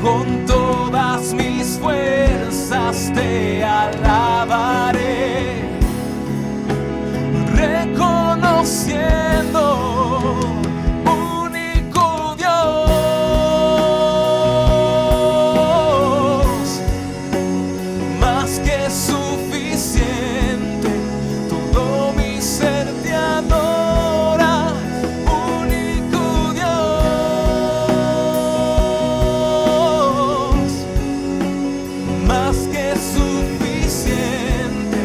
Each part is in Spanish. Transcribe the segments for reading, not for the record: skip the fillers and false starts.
con todas mis fuerzas te alabaré, reconociendo único Dios, más que suficiente, todo mi ser te adora, único Dios, más que suficiente,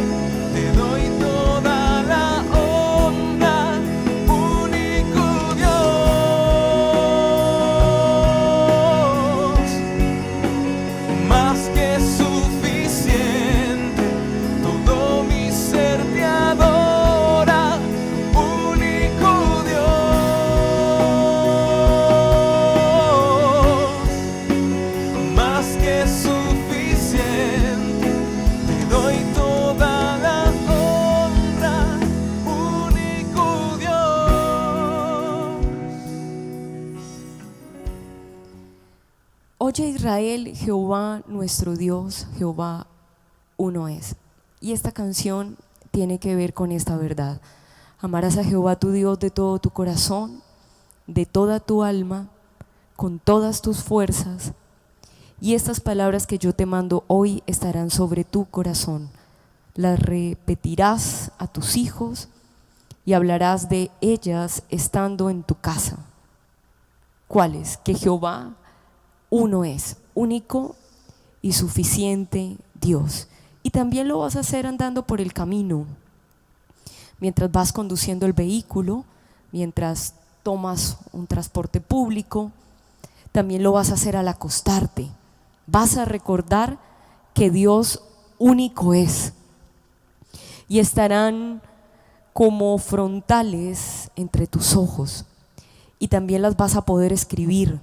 te doy toda la honra, único Dios, más que suficiente, todo mi ser te adora, único Dios, más que suficiente, te doy toda la honra, único Dios. Oye Israel, Jehová nuestro Dios, Jehová uno es. Y esta canción tiene que ver con esta verdad. Amarás a Jehová tu Dios de todo tu corazón, de toda tu alma, con todas tus fuerzas. Y estas palabras que yo te mando hoy estarán sobre tu corazón. Las repetirás a tus hijos y hablarás de ellas estando en tu casa. ¿Cuáles? Que Jehová uno es, único y suficiente Dios. Y también lo vas a hacer andando por el camino, mientras vas conduciendo el vehículo, mientras tomas un transporte público. También lo vas a hacer al acostarte. Vas a recordar que Dios único es, y estarán como frontales entre tus ojos, y también las vas a poder escribir,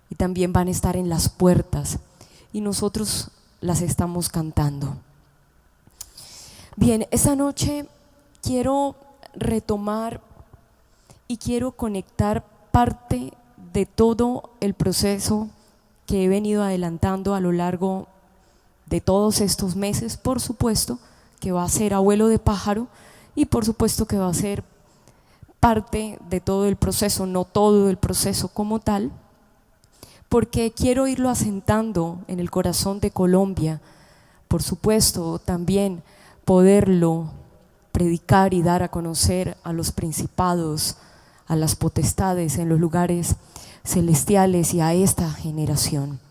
y también van a estar en las puertas, y nosotros las estamos cantando. Bien, esta noche quiero retomar y quiero conectar parte de todo el proceso que he venido adelantando a lo largo de todos estos meses. Por supuesto que va a ser abuelo de pájaro, y por supuesto que va a ser parte de todo el proceso, no todo el proceso como tal, porque quiero irlo asentando en el corazón de Colombia. Por supuesto también poderlo predicar y dar a conocer a los principados, a las potestades en los lugares celestiales y a esta generación.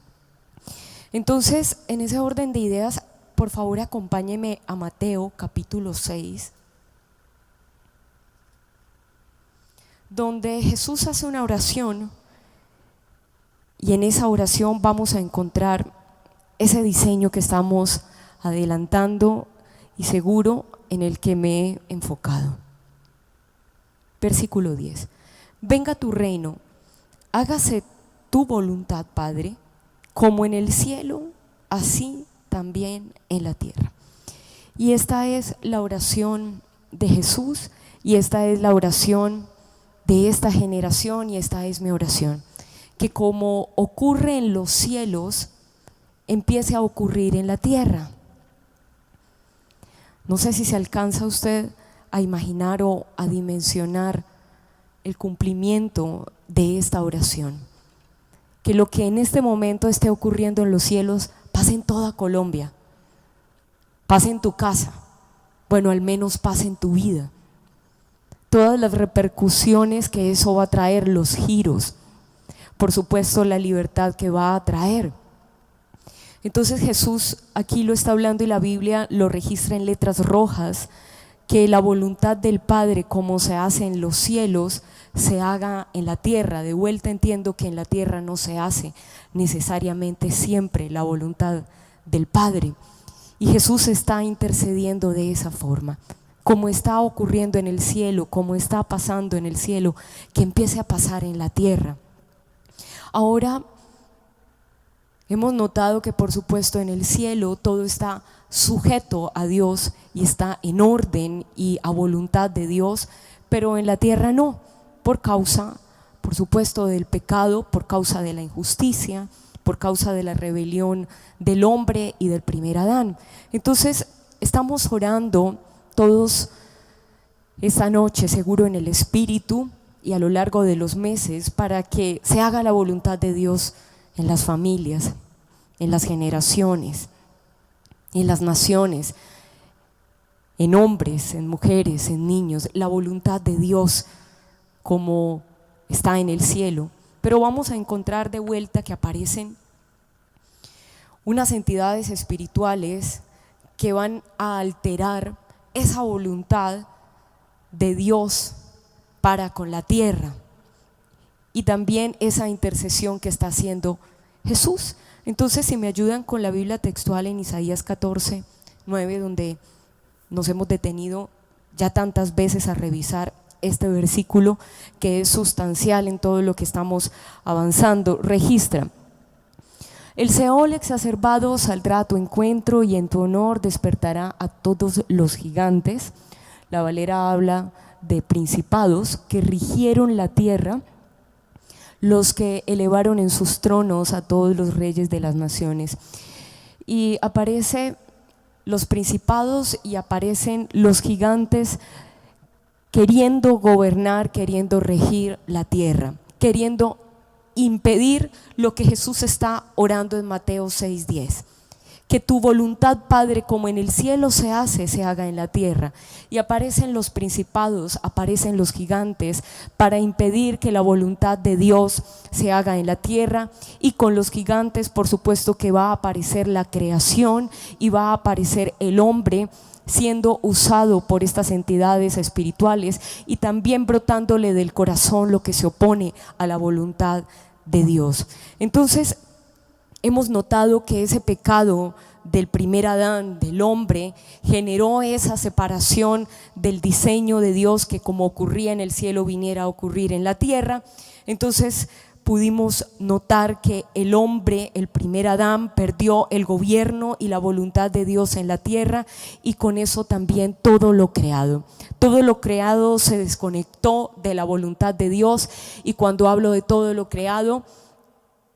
Entonces, en ese orden de ideas, por favor acompáñeme a Mateo capítulo 6, donde Jesús hace una oración, y en esa oración vamos a encontrar ese diseño que estamos adelantando y seguro en el que me he enfocado. Versículo 10. Venga tu reino, hágase tu voluntad, Padre, como en el cielo, así también en la tierra. Y esta es la oración de Jesús, y esta es la oración de esta generación, y esta es mi oración, que como ocurre en los cielos, empiece a ocurrir en la tierra. No sé si se alcanza usted a imaginar o a dimensionar el cumplimiento de esta oración. Que lo que en este momento esté ocurriendo en los cielos pase en toda Colombia, pase en tu casa, bueno, al menos pase en tu vida. Todas las repercusiones que eso va a traer, los giros, por supuesto la libertad que va a traer. Entonces Jesús aquí lo está hablando, y la Biblia lo registra en letras rojas, que la voluntad del Padre, como se hace en los cielos, se haga en la tierra. De vuelta entiendo que en la tierra no se hace necesariamente siempre la voluntad del Padre, y Jesús está intercediendo de esa forma. Como está ocurriendo en el cielo, como está pasando en el cielo, que empiece a pasar en la tierra. Ahora, hemos notado que por supuesto en el cielo todo está sujeto a Dios y está en orden y a voluntad de Dios, pero en la tierra no, por causa, por supuesto, del pecado, por causa de la injusticia, por causa de la rebelión del hombre y del primer Adán. Entonces estamos orando todos esta noche, seguro en el Espíritu y a lo largo de los meses, para que se haga la voluntad de Dios en las familias, en las generaciones, en las naciones, en hombres, en mujeres, en niños, la voluntad de Dios como está en el cielo. Pero vamos a encontrar de vuelta que aparecen unas entidades espirituales que van a alterar esa voluntad de Dios para con la tierra y también esa intercesión que está haciendo Jesús. Entonces, si me ayudan con la Biblia textual en Isaías 14:9, donde nos hemos detenido ya tantas veces a revisar este versículo que es sustancial en todo lo que estamos avanzando, registra: el Seol exacerbado saldrá a tu encuentro y en tu honor despertará a todos los gigantes. La Valera habla de principados que rigieron la tierra, los que elevaron en sus tronos a todos los reyes de las naciones. Y aparece los principados y aparecen los gigantes queriendo gobernar, queriendo regir la tierra, queriendo impedir lo que Jesús está orando en Mateo 6:10. Que tu voluntad, Padre, como en el cielo se hace, se haga en la tierra. Y aparecen los principados, aparecen los gigantes para impedir que la voluntad de Dios se haga en la tierra. Y con los gigantes, por supuesto, que va a aparecer la creación y va a aparecer el hombre siendo usado por estas entidades espirituales y también brotándole del corazón lo que se opone a la voluntad de Dios. Entonces, hemos notado que ese pecado del primer Adán, del hombre, generó esa separación del diseño de Dios que, como ocurría en el cielo, viniera a ocurrir en la tierra. Entonces pudimos notar que el hombre, el primer Adán, perdió el gobierno y la voluntad de Dios en la tierra, y con eso también todo lo creado. Todo lo creado se desconectó de la voluntad de Dios, y cuando hablo de todo lo creado,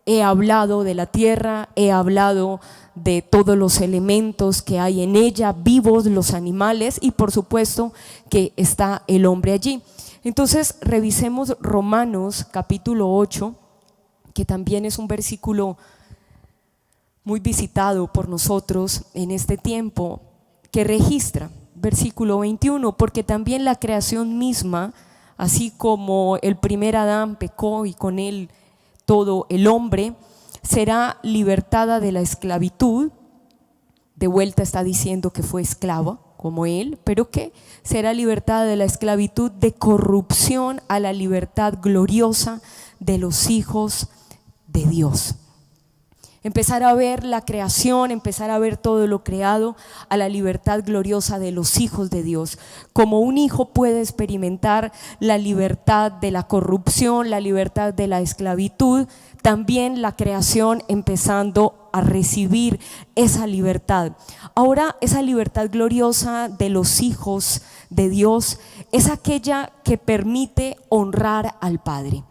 he hablado de la tierra, he hablado de todos los elementos que hay en ella, vivos, los animales, y por supuesto que está el hombre allí. Entonces revisemos Romanos capítulo 8, que también es un versículo muy visitado por nosotros en este tiempo, que registra, versículo 21, porque también la creación misma, así como el primer Adán pecó y con él todo el hombre, será libertada de la esclavitud. De vuelta está diciendo que fue esclava como él, pero que será libertada de la esclavitud de corrupción a la libertad gloriosa de los hijos de Dios. Empezar a ver la creación, empezar a ver todo lo creado a la libertad gloriosa de los hijos de Dios. Como un hijo puede experimentar la libertad de la corrupción, la libertad de la esclavitud, también la creación empezando a recibir esa libertad. Ahora, esa libertad gloriosa de los hijos de Dios es aquella que permite honrar al Padre.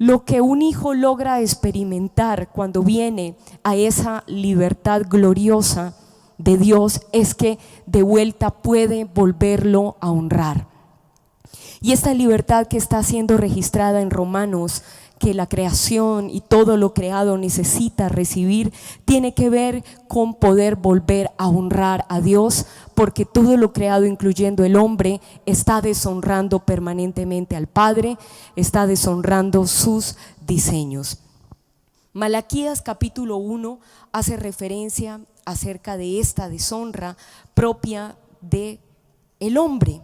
Lo que un hijo logra experimentar cuando viene a esa libertad gloriosa de Dios es que de vuelta puede volverlo a honrar. Y esta libertad que está siendo registrada en Romanos, que la creación y todo lo creado necesita recibir, tiene que ver con poder volver a honrar a Dios, porque todo lo creado, incluyendo el hombre, está deshonrando permanentemente al Padre, está deshonrando sus diseños. Malaquías capítulo 1 hace referencia acerca de esta deshonra propia de el hombre,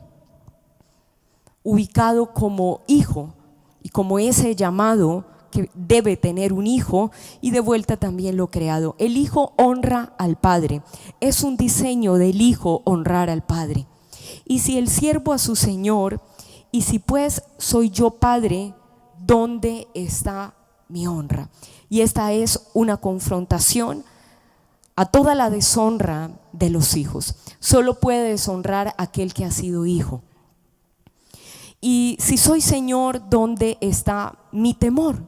ubicado como hijo y como ese llamado que debe tener un hijo, y de vuelta también lo creado. El hijo honra al padre, es un diseño del hijo honrar al padre. Y si el siervo a su señor, y si pues soy yo padre, ¿dónde está mi honra? Y esta es una confrontación a toda la deshonra de los hijos. Solo puede deshonrar aquel que ha sido hijo. Y si soy Señor, ¿dónde está mi temor?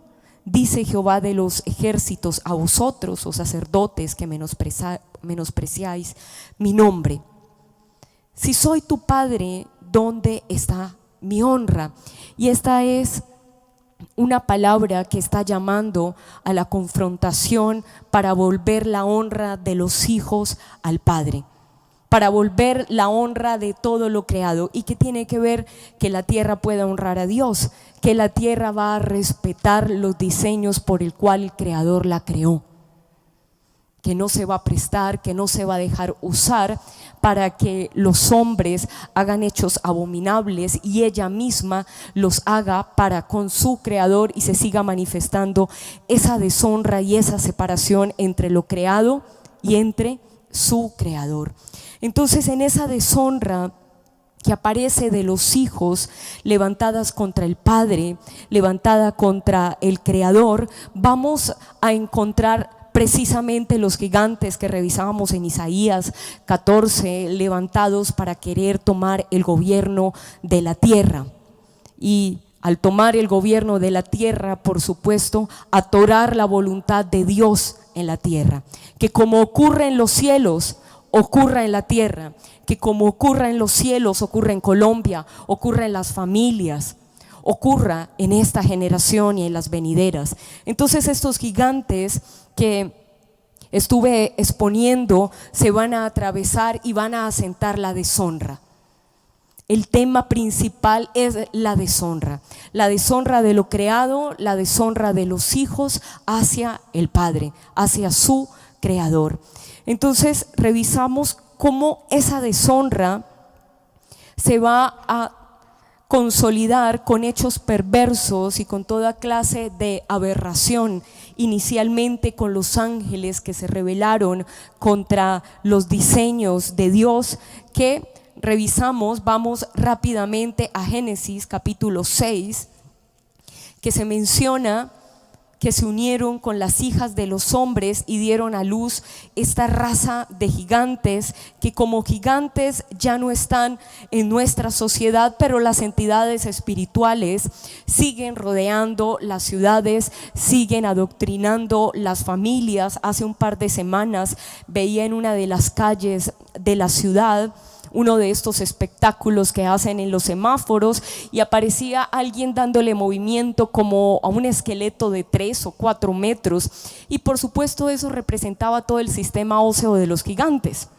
dice Jehová de los ejércitos a vosotros, oh sacerdotes, que menospreciáis mi nombre. Si soy tu padre, ¿dónde está mi honra? Y esta es una palabra que está llamando a la confrontación para volver la honra de los hijos al Padre, para volver la honra de todo lo creado. ¿Y qué tiene que ver? Que la tierra pueda honrar a Dios, que la tierra va a respetar los diseños por el cual el Creador la creó, que no se va a prestar, que no se va a dejar usar para que los hombres hagan hechos abominables y ella misma los haga para con su Creador, y se siga manifestando esa deshonra y esa separación entre lo creado y entre su Creador. Entonces, en esa deshonra que aparece de los hijos levantadas contra el Padre, levantada contra el Creador, vamos a encontrar precisamente los gigantes que revisábamos en Isaías 14, levantados para querer tomar el gobierno de la tierra. Y al tomar el gobierno de la tierra, por supuesto, atorar la voluntad de Dios en la tierra. Que como ocurre en los cielos, ocurra en la tierra. Que como ocurra en los cielos, ocurra en Colombia, ocurra en las familias, ocurra en esta generación y en las venideras. Entonces, estos gigantes que estuve exponiendo se van a atravesar y van a asentar la deshonra. El tema principal es la deshonra de lo creado, la deshonra de los hijos hacia el Padre, hacia su Creador. Entonces revisamos cómo esa deshonra se va a consolidar con hechos perversos y con toda clase de aberración, inicialmente con los ángeles que se rebelaron contra los diseños de Dios, que revisamos. Vamos rápidamente a Génesis capítulo 6, que se menciona que se unieron con las hijas de los hombres y dieron a luz esta raza de gigantes, que como gigantes ya no están en nuestra sociedad, pero las entidades espirituales siguen rodeando las ciudades, siguen adoctrinando las familias. Hace un par de semanas veía en una de las calles de la ciudad uno de estos espectáculos que hacen en los semáforos, y aparecía alguien dándole movimiento como a un esqueleto de 3 o 4 metros, y por supuesto eso representaba todo el sistema óseo de los gigantes.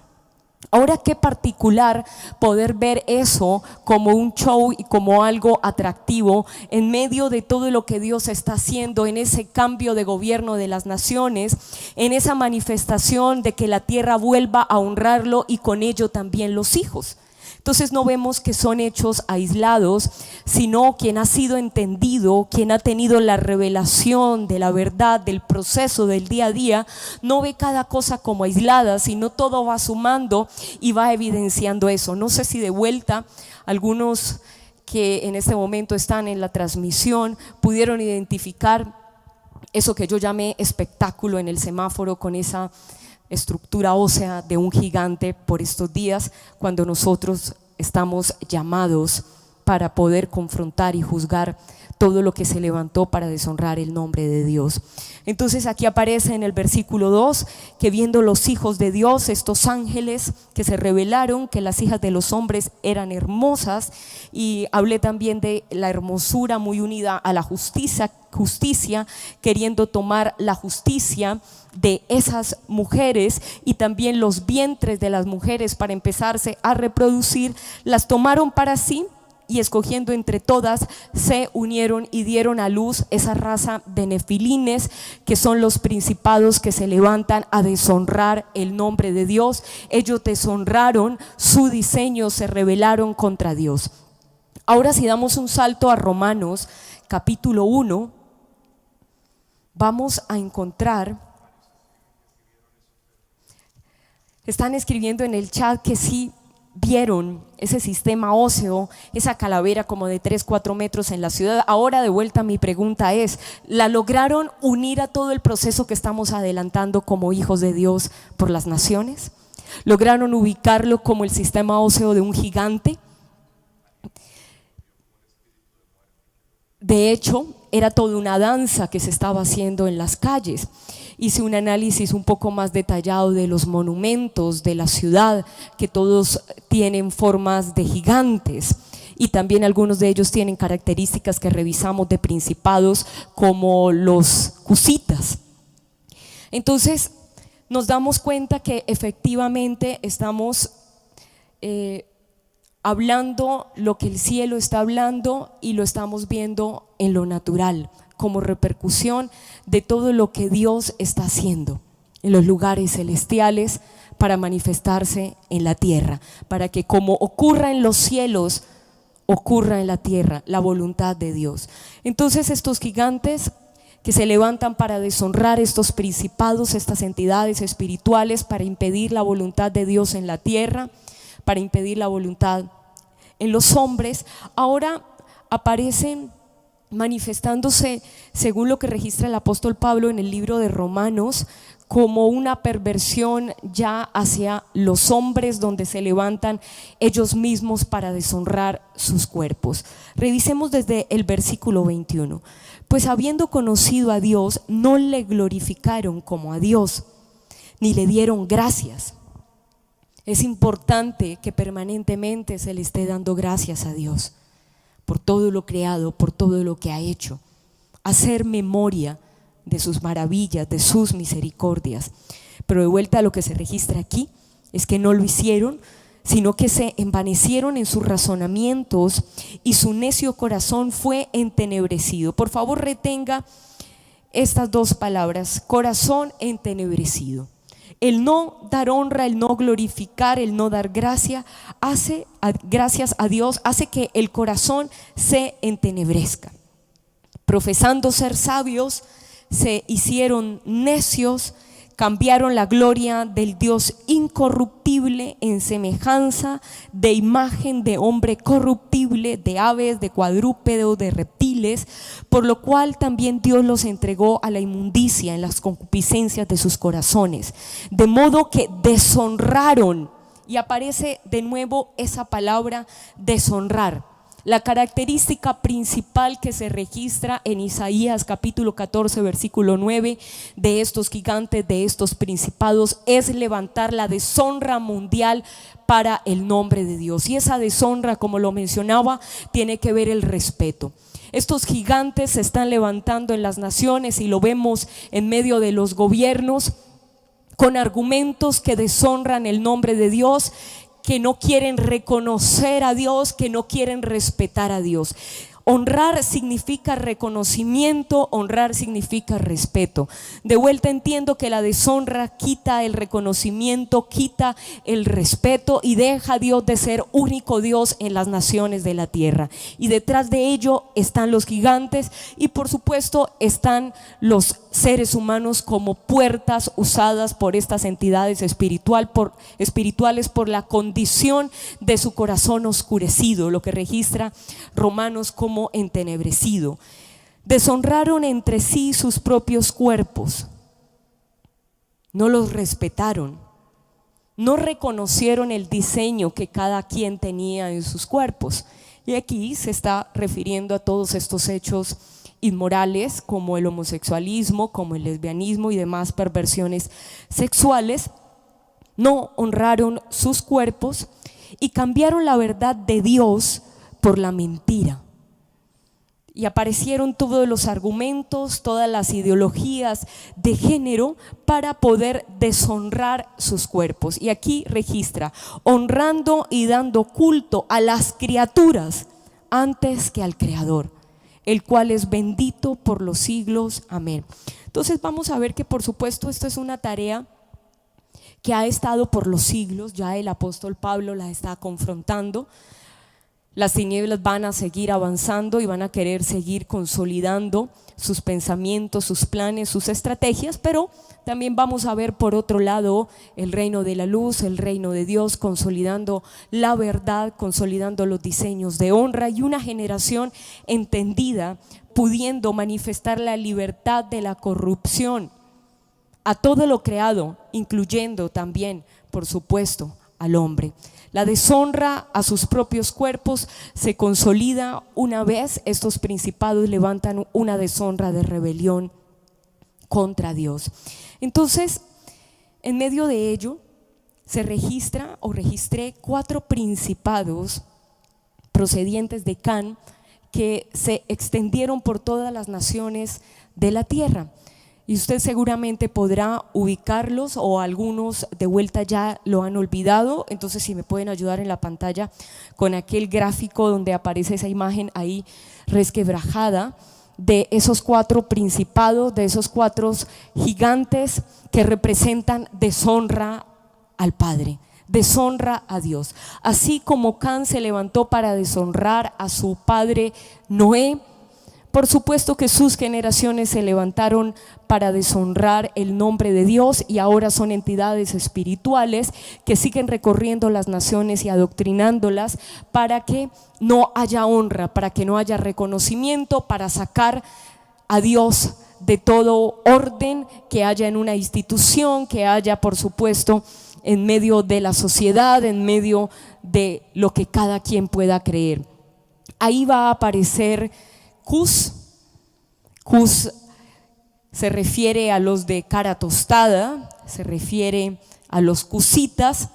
Ahora, qué particular poder ver eso como un show y como algo atractivo en medio de todo lo que Dios está haciendo en ese cambio de gobierno de las naciones, en esa manifestación de que la tierra vuelva a honrarlo y con ello también los hijos. Entonces no vemos que son hechos aislados, sino quien ha sido entendido, quien ha tenido la revelación de la verdad, del proceso del día a día, no ve cada cosa como aislada, sino todo va sumando y va evidenciando eso. No sé si de vuelta algunos que en este momento están en la transmisión pudieron identificar eso que yo llamé espectáculo en el semáforo, con esa estructura ósea de un gigante por estos días, cuando nosotros estamos llamados para poder confrontar y juzgar todo lo que se levantó para deshonrar el nombre de Dios. Entonces aquí aparece en el versículo 2 que viendo los hijos de Dios, estos ángeles que se revelaron, que las hijas de los hombres eran hermosas, y hablé también de la hermosura muy unida a la justicia, queriendo tomar la justicia de esas mujeres y también los vientres de las mujeres para empezarse a reproducir, las tomaron para sí, y escogiendo entre todas se unieron y dieron a luz esa raza de nefilines, que son los principados que se levantan a deshonrar el nombre de Dios. Ellos deshonraron su diseño, se rebelaron contra Dios. Ahora, si damos un salto a Romanos capítulo 1, vamos a encontrar, están escribiendo en el chat que sí vieron ese sistema óseo, esa calavera como de 3-4 metros en la ciudad. Ahora de vuelta mi pregunta es, ¿la lograron unir a todo el proceso que estamos adelantando como hijos de Dios por las naciones? ¿Lograron ubicarlo como el sistema óseo de un gigante? De hecho, era toda una danza que se estaba haciendo en las calles. Hice un análisis un poco más detallado de los monumentos de la ciudad, que todos tienen formas de gigantes, y también algunos de ellos tienen características que revisamos de principados como los cusitas. Entonces nos damos cuenta que efectivamente estamos hablando lo que el cielo está hablando y lo estamos viendo en lo natural, como repercusión de todo lo que Dios está haciendo en los lugares celestiales para manifestarse en la tierra, para que como ocurra en los cielos, ocurra en la tierra la voluntad de Dios. Entonces estos gigantes que se levantan para deshonrar estos principados, estas entidades espirituales, para impedir la voluntad de Dios en la tierra, para impedir la voluntad en los hombres, ahora aparecen manifestándose, según lo que registra el apóstol Pablo en el libro de Romanos, como una perversión ya hacia los hombres, donde se levantan ellos mismos para deshonrar sus cuerpos. Revisemos desde el versículo 21. Pues habiendo conocido a Dios, no le glorificaron como a Dios, ni le dieron gracias. Es importante que permanentemente se le esté dando gracias a Dios por todo lo creado, por todo lo que ha hecho, hacer memoria de sus maravillas, de sus misericordias. Pero de vuelta a lo que se registra aquí es que no lo hicieron, sino que se envanecieron en sus razonamientos y su necio corazón fue entenebrecido. Por favor, retenga estas dos palabras: corazón entenebrecido. El no dar honra, el no glorificar, el no dar gracias a Dios hace que el corazón se entenebrezca. Profesando ser sabios, se hicieron necios, cambiaron la gloria del Dios incorruptible en semejanza de imagen de hombre corruptible, de aves, de cuadrúpedos, de reptiles, por lo cual también Dios los entregó a la inmundicia en las concupiscencias de sus corazones, de modo que deshonraron, y aparece de nuevo esa palabra deshonrar. La característica principal que se registra en Isaías capítulo 14 versículo 9 de estos gigantes, de estos principados, es levantar la deshonra mundial para el nombre de Dios. Y esa deshonra, como lo mencionaba, tiene que ver el respeto. Estos gigantes se están levantando en las naciones y lo vemos en medio de los gobiernos con argumentos que deshonran el nombre de Dios, que no quieren reconocer a Dios, que no quieren respetar a Dios. Honrar significa reconocimiento, honrar significa respeto. De vuelta entiendo que la deshonra quita el reconocimiento, quita el respeto y deja a Dios de ser único Dios en las naciones de la tierra. Y detrás de ello están los gigantes y por supuesto están los seres humanos como puertas usadas por estas entidades espirituales por la condición de su corazón oscurecido, lo que registra Romanos como entenebrecido. Deshonraron entre sí sus propios cuerpos, no los respetaron, no reconocieron el diseño que cada quien tenía en sus cuerpos. Y aquí se está refiriendo a todos estos hechos inmorales como el homosexualismo, como el lesbianismo y demás perversiones sexuales. No honraron sus cuerpos y cambiaron la verdad de Dios por la mentira. Y aparecieron todos los argumentos, todas las ideologías de género para poder deshonrar sus cuerpos. Y aquí registra: honrando y dando culto a las criaturas antes que al Creador, el cual es bendito por los siglos. Amén. Entonces vamos a ver que por supuesto esto es una tarea que ha estado por los siglos. Ya el apóstol Pablo la está confrontando. Las tinieblas van a seguir avanzando y van a querer seguir consolidando sus pensamientos, sus planes, sus estrategias, pero también vamos a ver por otro lado el reino de la luz, el reino de Dios, consolidando la verdad, consolidando los diseños de honra y una generación entendida, pudiendo manifestar la libertad de la corrupción a todo lo creado, incluyendo también, por supuesto, al hombre. La deshonra a sus propios cuerpos se consolida una vez estos principados levantan una deshonra de rebelión contra Dios. Entonces, en medio de ello, se registré 4 principados procedientes de Can que se extendieron por todas las naciones de la tierra. Y usted seguramente podrá ubicarlos, o algunos de vuelta ya lo han olvidado. Entonces, si me pueden ayudar en la pantalla con aquel gráfico donde aparece esa imagen ahí resquebrajada de esos 4 principados, de esos 4 gigantes que representan deshonra al Padre, deshonra a Dios. Así como Can se levantó para deshonrar a su padre Noé, por supuesto que sus generaciones se levantaron para deshonrar el nombre de Dios, y ahora son entidades espirituales que siguen recorriendo las naciones y adoctrinándolas para que no haya honra, para que no haya reconocimiento, para sacar a Dios de todo orden que haya en una institución, que haya por supuesto en medio de la sociedad, en medio de lo que cada quien pueda creer. Ahí va a aparecer Cus. Cus se refiere a los de cara tostada, se refiere a los cusitas.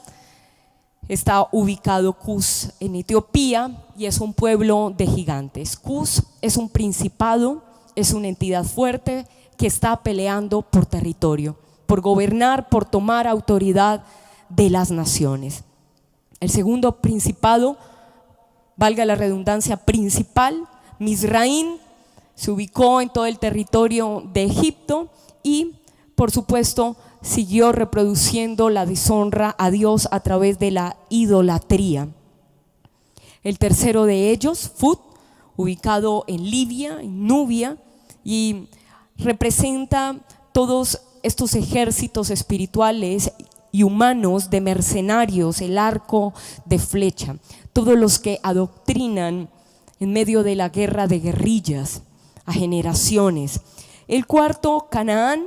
Está ubicado Cus en Etiopía y es un pueblo de gigantes. Cus es un principado, es una entidad fuerte que está peleando por territorio, por gobernar, por tomar autoridad de las naciones. El segundo principado, valga la redundancia, principal, Mizraim, se ubicó en todo el territorio de Egipto y por supuesto siguió reproduciendo la deshonra a Dios a través de la idolatría. El tercero de ellos, Fut, ubicado en Libia, en Nubia, y representa todos estos ejércitos espirituales y humanos de mercenarios, el arco de flecha, todos los que adoctrinan en medio de la guerra de guerrillas a generaciones. El cuarto, Canaán,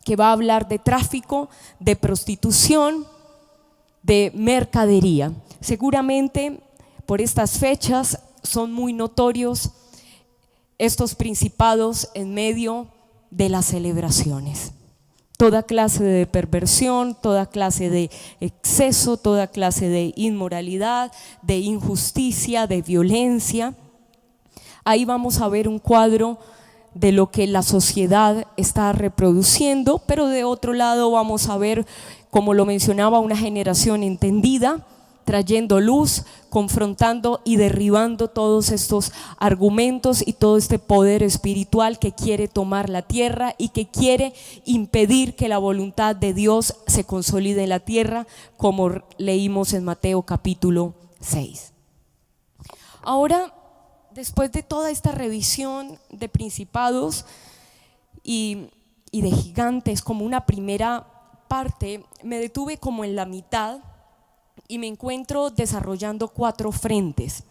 que va a hablar de tráfico, de prostitución, de mercadería. Seguramente por estas fechas son muy notorios estos principados en medio de las celebraciones. Toda clase de perversión, toda clase de exceso, toda clase de inmoralidad, de injusticia, de violencia. Ahí vamos a ver un cuadro de lo que la sociedad está reproduciendo, pero de otro lado vamos a ver, como lo mencionaba, una generación entendida, trayendo luz, confrontando y derribando todos estos argumentos y todo este poder espiritual que quiere tomar la tierra y que quiere impedir que la voluntad de Dios se consolide en la tierra, como leímos en Mateo capítulo 6. Ahora, después de toda esta revisión de principados y de gigantes como una primera parte, me detuve como en la mitad y me encuentro desarrollando 4 frentes.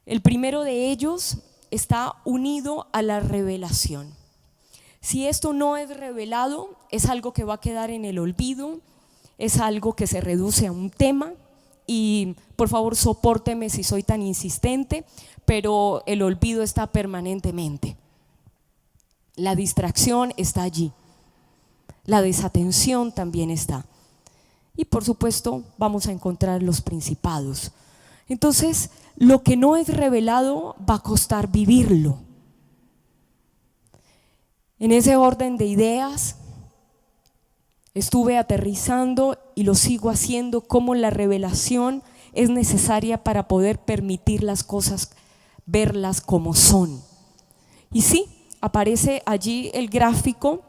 El primero de ellos está unido a la revelación. Si esto no es revelado, es algo que va a quedar en el olvido, es algo que se reduce a un tema, y por favor sopórteme si soy tan insistente, pero el olvido está permanentemente. La distracción está allí, la desatención también está. Y por supuesto vamos a encontrar los principados. Entonces, lo que no es revelado va a costar vivirlo. En ese orden de ideas estuve aterrizando y lo sigo haciendo, cómo la revelación es necesaria para poder permitir las cosas, verlas como son. Y sí, aparece allí el gráfico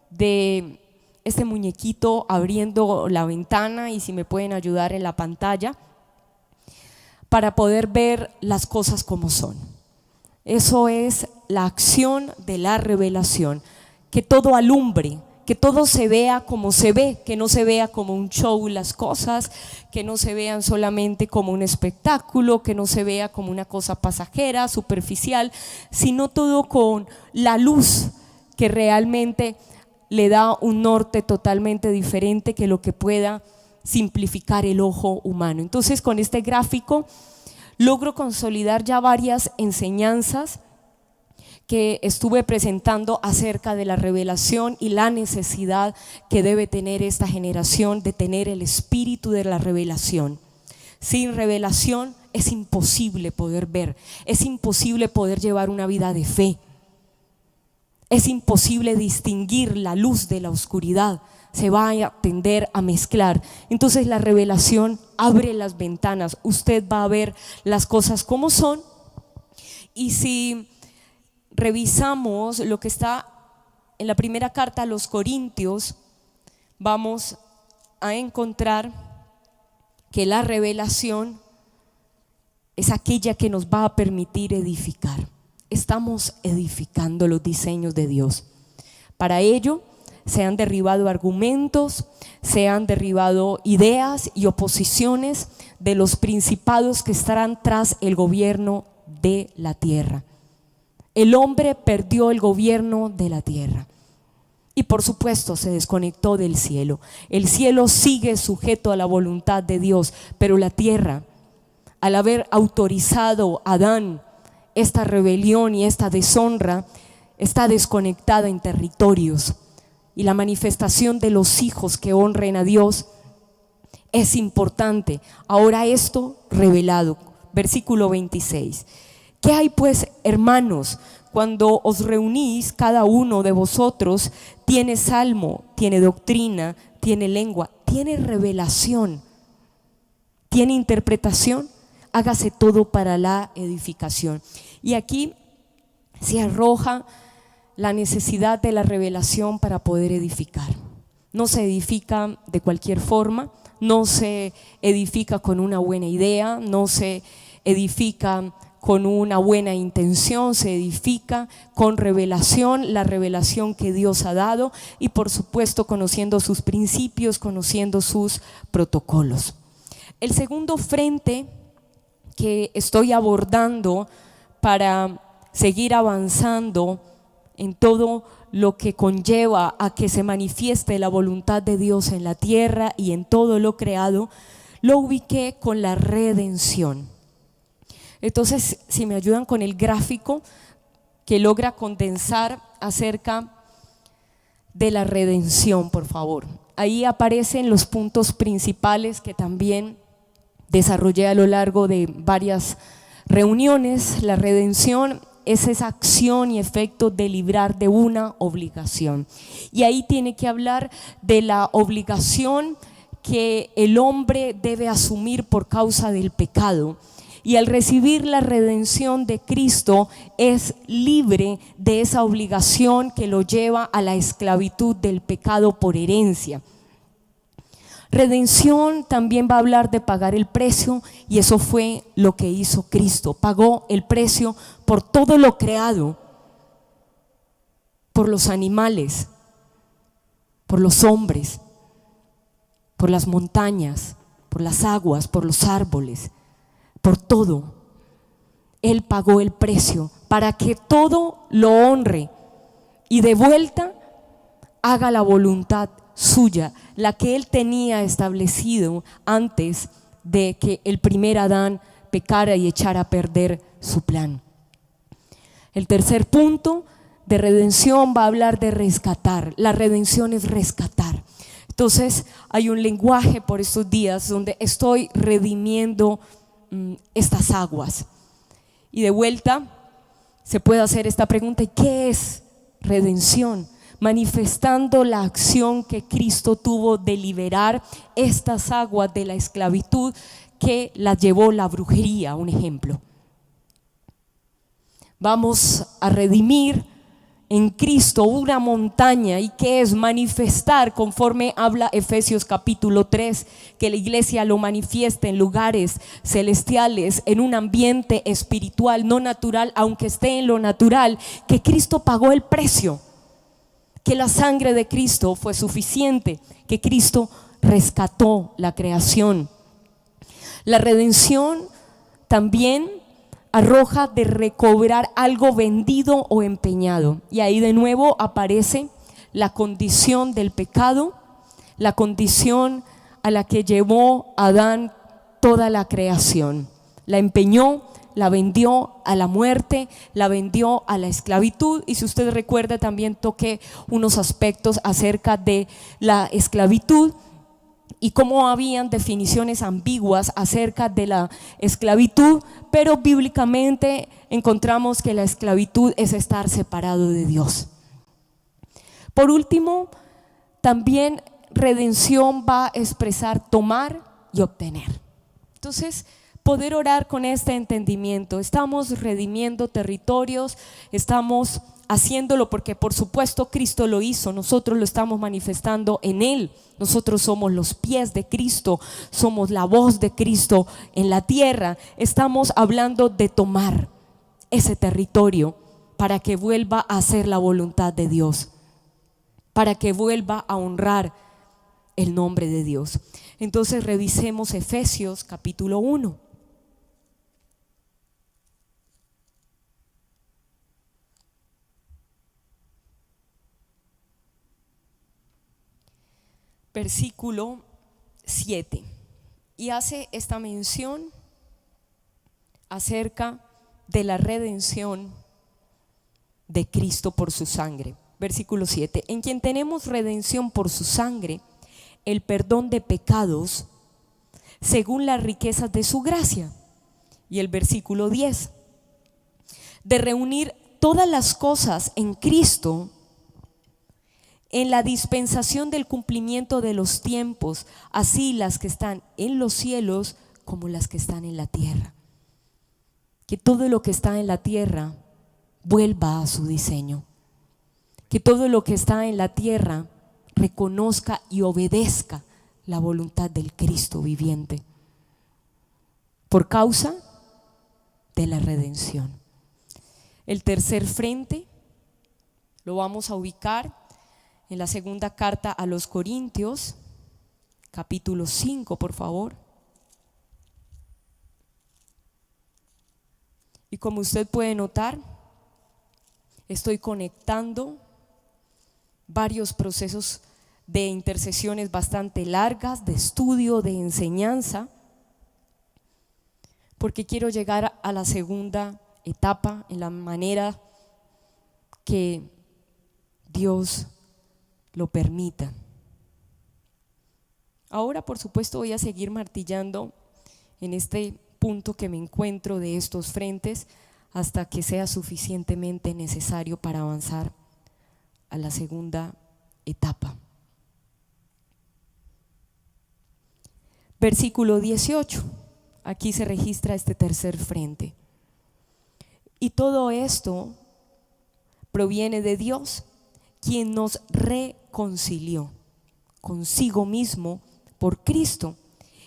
de este muñequito abriendo la ventana, y si me pueden ayudar en la pantalla, para poder ver las cosas como son. Eso es la acción de la revelación, que todo alumbre, que todo se vea como se ve, que no se vea como un show las cosas, que no se vean solamente como un espectáculo, que no se vea como una cosa pasajera, superficial, sino todo con la luz que realmente le da un norte totalmente diferente que lo que pueda simplificar el ojo humano. Entonces, con este gráfico logro consolidar ya varias enseñanzas que estuve presentando acerca de la revelación y la necesidad que debe tener esta generación de tener el espíritu de la revelación. Sin revelación es imposible poder ver, es imposible poder llevar una vida de fe, es imposible distinguir la luz de la oscuridad, se va a tender a mezclar. Entonces la revelación abre las ventanas, usted va a ver las cosas como son. Y si revisamos lo que está en la primera carta a los Corintios, vamos a encontrar que la revelación es aquella que nos va a permitir edificar. Estamos edificando los diseños de Dios. Para ello se han derribado argumentos, se han derribado ideas y oposiciones de los principados que estarán tras el gobierno de la tierra. El hombre perdió el gobierno de la tierra y por supuesto se desconectó del cielo. El cielo sigue sujeto a la voluntad de Dios, pero la tierra, al haber autorizado a Adán esta rebelión y esta deshonra, está desconectada en territorios. Y la manifestación de los hijos que honren a Dios es importante. Ahora esto revelado, versículo 26. ¿Qué hay pues, hermanos? Cuando os reunís, cada uno de vosotros tiene salmo, tiene doctrina, tiene lengua, tiene revelación, tiene interpretación. Hágase todo para la edificación. Y aquí se arroja la necesidad de la revelación para poder edificar. No se edifica de cualquier forma, no se edifica con una buena idea, no se edifica con una buena intención, se edifica con revelación, la revelación que Dios ha dado y por supuesto conociendo sus principios, conociendo sus protocolos. El segundo frente que estoy abordando para seguir avanzando en todo lo que conlleva a que se manifieste la voluntad de Dios en la tierra y en todo lo creado, lo ubiqué con la redención. Entonces, si me ayudan con el gráfico que logra condensar acerca de la redención, por favor. Ahí aparecen los puntos principales que también desarrollé a lo largo de varias reuniones. La redención es esa acción y efecto de librar de una obligación. Y ahí tiene que hablar de la obligación que el hombre debe asumir por causa del pecado. Y al recibir la redención de Cristo es libre de esa obligación que lo lleva a la esclavitud del pecado por herencia. Redención también va a hablar de pagar el precio, y eso fue lo que hizo Cristo. Pagó el precio por todo lo creado, por los animales, por los hombres, por las montañas, por las aguas, por los árboles, por todo. Él pagó el precio para que todo lo honre y de vuelta haga la voluntad suya, la que él tenía establecido antes de que el primer Adán pecara y echara a perder su plan. El tercer punto de redención va a hablar de rescatar. La redención es rescatar. Entonces hay un lenguaje por estos días donde estoy redimiendo estas aguas. Y de vuelta se puede hacer esta pregunta: ¿y qué es redención? Manifestando la acción que Cristo tuvo de liberar estas aguas de la esclavitud que las llevó la brujería, un ejemplo. Vamos a redimir en Cristo una montaña. ¿Y qué es? Manifestar, conforme habla Efesios capítulo 3, que la iglesia lo manifieste en lugares celestiales, en un ambiente espiritual, no natural, aunque esté en lo natural, que Cristo pagó el precio, que la sangre de Cristo fue suficiente, que Cristo rescató la creación. La redención también arroja de recobrar algo vendido o empeñado, y ahí de nuevo aparece la condición del pecado, la condición a la que llevó Adán toda la creación. La empeñó, la vendió a la muerte, la vendió a la esclavitud. Y si usted recuerda, también toqué unos aspectos acerca de la esclavitud y cómo habían definiciones ambiguas acerca de la esclavitud, pero bíblicamente encontramos que la esclavitud es estar separado de Dios. Por último, también redención va a expresar tomar y obtener. Entonces, poder orar con este entendimiento. Estamos redimiendo territorios, estamos haciéndolo porque por supuesto Cristo lo hizo, nosotros lo estamos manifestando en Él. Nosotros somos los pies de Cristo, somos la voz de Cristo en la tierra. Estamos hablando de tomar ese territorio para que vuelva a hacer la voluntad de Dios, para que vuelva a honrar el nombre de Dios. Entonces revisemos Efesios capítulo 1. Versículo 7, y hace esta mención acerca de la redención de Cristo por su sangre. Versículo 7, en quien tenemos redención por su sangre, el perdón de pecados según las riquezas de su gracia. Y el versículo 10, de reunir todas las cosas en Cristo, en la dispensación del cumplimiento de los tiempos, así las que están en los cielos como las que están en la tierra. Que todo lo que está en la tierra vuelva a su diseño. Que todo lo que está en la tierra reconozca y obedezca la voluntad del Cristo viviente, por causa de la redención. El tercer frente lo vamos a ubicar en la segunda carta a los Corintios, capítulo 5, por favor. Y como usted puede notar, estoy conectando varios procesos de intercesiones bastante largas, de estudio, de enseñanza, porque quiero llegar a la segunda etapa en la manera que Dios lo permita. Ahora, por supuesto, voy a seguir martillando en este punto que me encuentro de estos frentes hasta que sea suficientemente necesario para avanzar a la segunda etapa. Versículo 18, aquí se registra este tercer frente. Y todo esto proviene de Dios, quien nos reconcilió consigo mismo por Cristo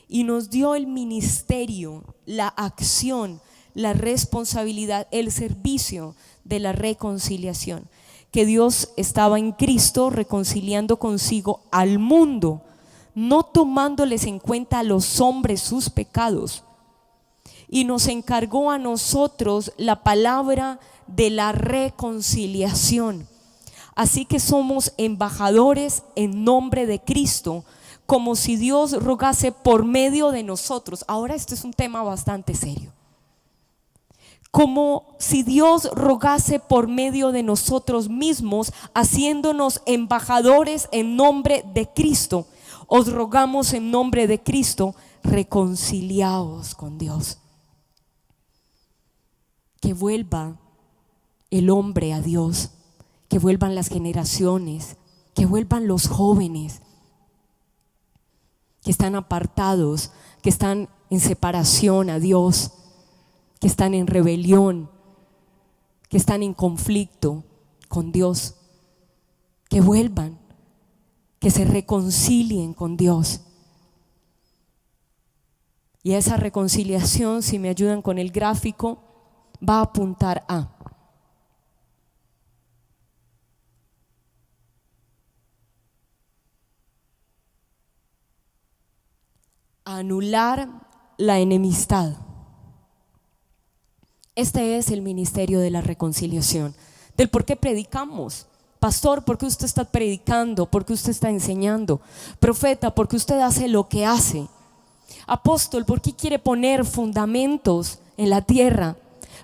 y nos dio el ministerio, la acción, la responsabilidad, el servicio de la reconciliación. Que Dios estaba en Cristo reconciliando consigo al mundo, no tomándoles en cuenta a los hombres sus pecados, y nos encargó a nosotros la palabra de la reconciliación. Así que somos embajadores en nombre de Cristo, como si Dios rogase por medio de nosotros. Ahora este es un tema bastante serio. Como si Dios rogase por medio de nosotros mismos, haciéndonos embajadores en nombre de Cristo. Os rogamos en nombre de Cristo, reconciliaos con Dios. Que vuelva el hombre a Dios, que vuelvan las generaciones, que vuelvan los jóvenes que están apartados, que están en separación a Dios, que están en rebelión, que están en conflicto con Dios, que vuelvan, que se reconcilien con Dios. Y esa reconciliación, si me ayudan con el gráfico, va a apuntar a anular la enemistad. Este es el ministerio de la reconciliación, del por qué predicamos, Pastor, ¿por qué usted está predicando? ¿Por qué usted está enseñando? Profeta, ¿por qué usted hace lo que hace? Apóstol, ¿por qué quiere poner fundamentos en la tierra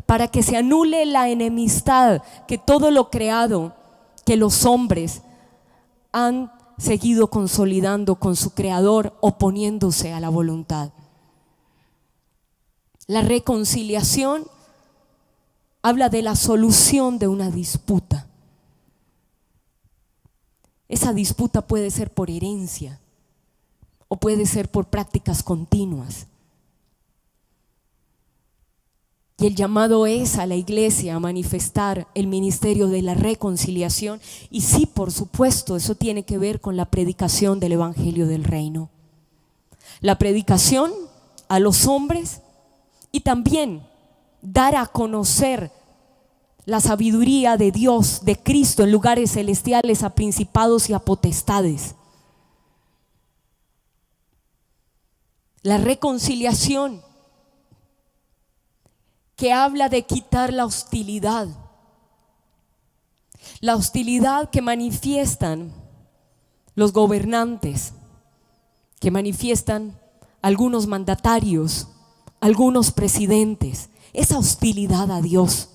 para que se anule la enemistad que todo lo creado, que los hombres han seguido consolidando con su creador, oponiéndose a la voluntad? La reconciliación habla de la solución de una disputa. Esa disputa puede ser por herencia o puede ser por prácticas continuas. Y el llamado es a la iglesia a manifestar el ministerio de la reconciliación. Y sí, por supuesto, eso tiene que ver con la predicación del evangelio del reino. La predicación a los hombres y también dar a conocer la sabiduría de Dios, de Cristo, en lugares celestiales a principados y a potestades. La reconciliación, que habla de quitar la hostilidad que manifiestan los gobernantes, que manifiestan algunos mandatarios, algunos presidentes, esa hostilidad a Dios.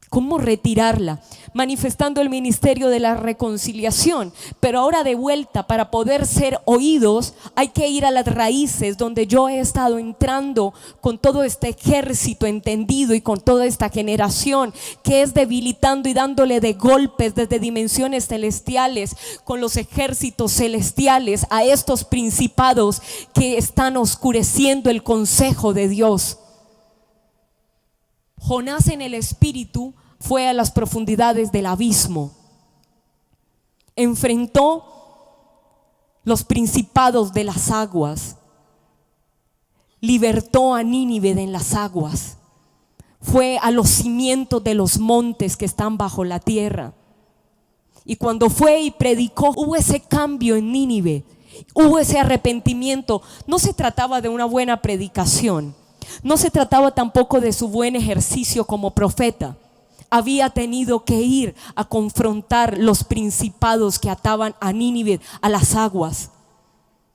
¿Cómo retirarla? Manifestando el ministerio de la reconciliación. Pero ahora de vuelta, para poder ser oídos, hay que ir a las raíces donde yo he estado entrando con todo este ejército entendido y con toda esta generación que es debilitando y dándole de golpes desde dimensiones celestiales con los ejércitos celestiales a estos principados que están oscureciendo el consejo de Dios. Jonás en el espíritu fue a las profundidades del abismo, enfrentó los principados de las aguas, libertó a Nínive en las aguas, fue a los cimientos de los montes que están bajo la tierra. Y cuando fue y predicó, hubo ese cambio en Nínive, hubo ese arrepentimiento. No se trataba de una buena predicación, no se trataba tampoco de su buen ejercicio como profeta. Había tenido que ir a confrontar los principados que ataban a Nínive a las aguas,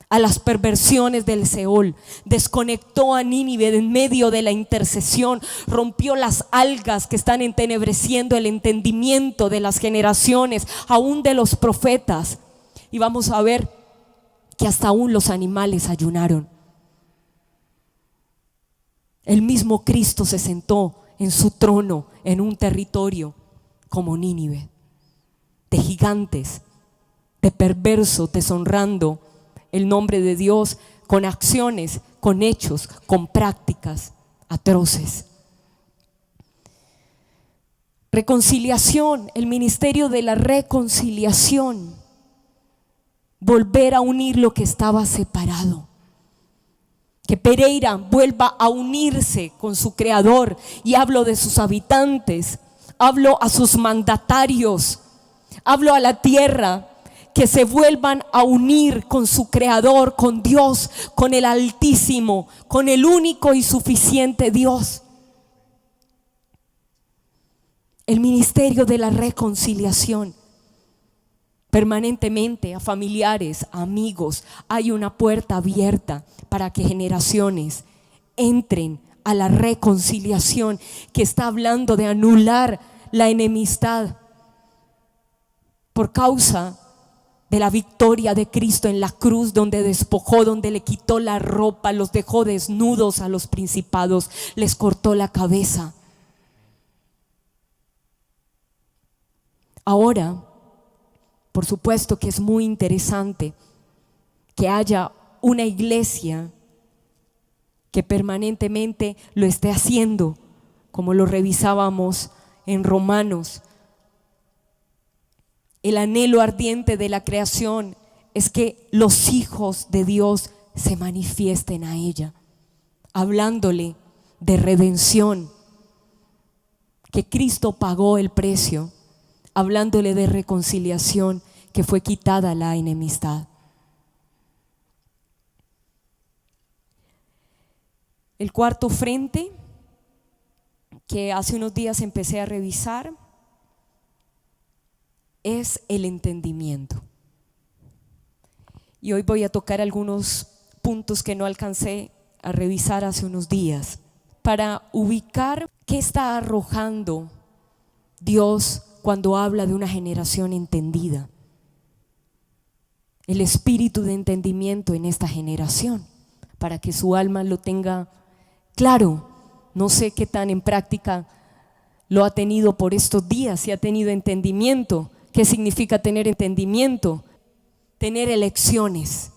a las perversiones del Seol. Desconectó a Nínive en medio de la intercesión, rompió las algas que están entenebreciendo el entendimiento de las generaciones, aún de los profetas. Y vamos a ver que hasta aún los animales ayunaron. El mismo Cristo se sentó en su trono en un territorio como Nínive, de gigantes, de perversos, deshonrando el nombre de Dios con acciones, con hechos, con prácticas atroces. Reconciliación, el ministerio de la reconciliación, volver a unir lo que estaba separado. Que Pereira vuelva a unirse con su creador, y hablo de sus habitantes, hablo a sus mandatarios, hablo a la tierra, que se vuelvan a unir con su creador, con Dios, con el Altísimo, con el único y suficiente Dios. El ministerio de la reconciliación. Permanentemente a familiares, a amigos, hay una puerta abierta para que generaciones entren a la reconciliación, que está hablando de anular la enemistad por causa de la victoria de Cristo en la cruz, donde despojó, donde le quitó la ropa, los dejó desnudos a los principados, les cortó la cabeza. Ahora, por supuesto que es muy interesante que haya una iglesia que permanentemente lo esté haciendo, como lo revisábamos en Romanos. El anhelo ardiente de la creación es que los hijos de Dios se manifiesten a ella, hablándole de redención, que Cristo pagó el precio, hablándole de reconciliación, que fue quitada la enemistad. El cuarto frente, que hace unos días empecé a revisar, es el entendimiento. Y hoy voy a tocar algunos puntos que no alcancé a revisar hace unos días para ubicar qué está arrojando Dios cuando habla de una generación entendida. El espíritu de entendimiento en esta generación, para que su alma lo tenga claro. No sé qué tan en práctica lo ha tenido por estos días, si ha tenido entendimiento. ¿Qué significa tener entendimiento? Tener elecciones.